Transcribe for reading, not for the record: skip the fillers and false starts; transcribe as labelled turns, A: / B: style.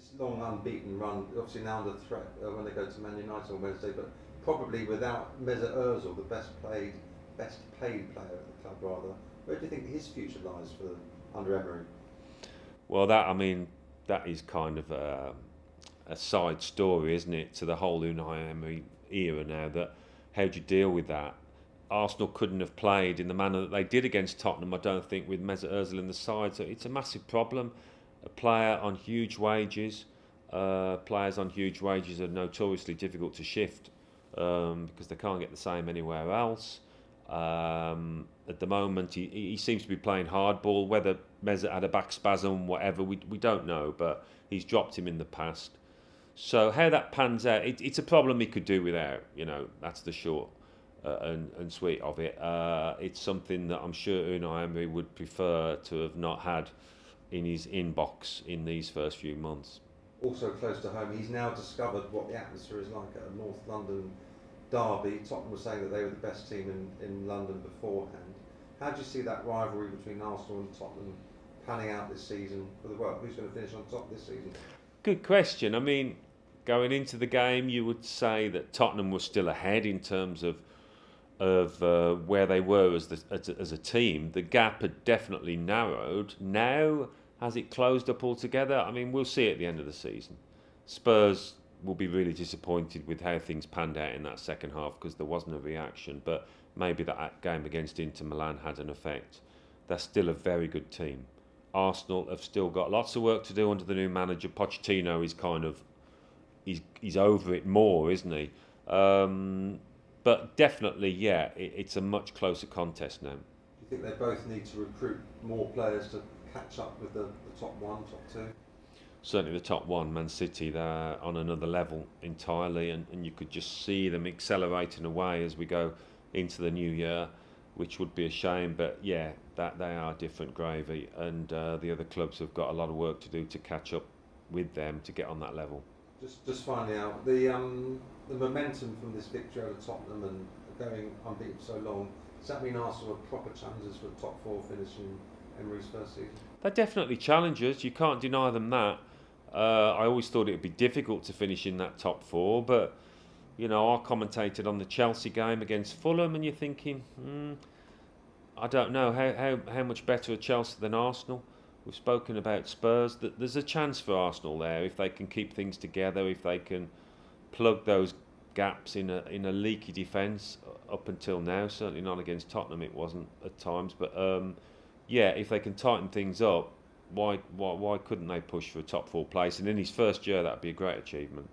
A: this long unbeaten run, obviously now under threat when they go to Man United on Wednesday, but probably without Mesut Ozil, the best paid player at the club rather. Where do you think his future lies for under Emery?
B: Well, that is kind of a side story, isn't it, to the whole Unai Emery era now. That how do you deal with that? Arsenal couldn't have played in the manner that they did against Tottenham, I don't think, with Mesut Ozil in the side. So it's a massive problem. A player on huge wages. Players on huge wages are notoriously difficult to shift because they can't get the same anywhere else. At the moment, he seems to be playing hardball. Whether Mesut had a back spasm, whatever, we don't know. But he's dropped him in the past. So how that pans out, it's a problem he could do without. That's the short and sweet of it. It's something that I'm sure Unai Emery would prefer to have not had in his inbox in these first few months.
A: Also close to home, he's now discovered what the atmosphere is like at a North London derby. Tottenham was saying that they were the best team in London beforehand. How do you see that rivalry between Arsenal and Tottenham panning out this season for the world? Who's going to finish on top this season?
B: Good question. Going into the game, you would say that Tottenham was still ahead in terms of where they were as a team. The gap had definitely narrowed. Now, has it closed up altogether? We'll see at the end of the season. Spurs will be really disappointed with how things panned out in that second half because there wasn't a reaction. But maybe that game against Inter Milan had an effect. They're still a very good team. Arsenal have still got lots of work to do under the new manager. Pochettino is he's over it more, isn't he? But definitely, yeah, it's a much closer contest now.
A: Do you think they both need to recruit more players to catch up with the top one, top two?
B: Certainly the top one, Man City, they're on another level entirely, and you could just see them accelerating away as we go into the new year, which would be a shame. But yeah, that they are different gravy, and the other clubs have got a lot of work to do to catch up with them to get on that level.
A: Just finally out, the momentum from this victory over Tottenham and going unbeaten for so long, does that mean Arsenal are proper challengers for a top four finish in Emery's first season?
B: They're definitely challengers, you can't deny them that. I always thought it would be difficult to finish in that top four, but I commentated on the Chelsea game against Fulham, and you're thinking, I don't know, how much better are Chelsea than Arsenal? We've spoken about Spurs. That there's a chance for Arsenal there if they can keep things together, if they can plug those gaps in a leaky defence up until now. Certainly not against Tottenham, it wasn't at times. But if they can tighten things up, why couldn't they push for a top four place? And in his first year, that'd be a great achievement.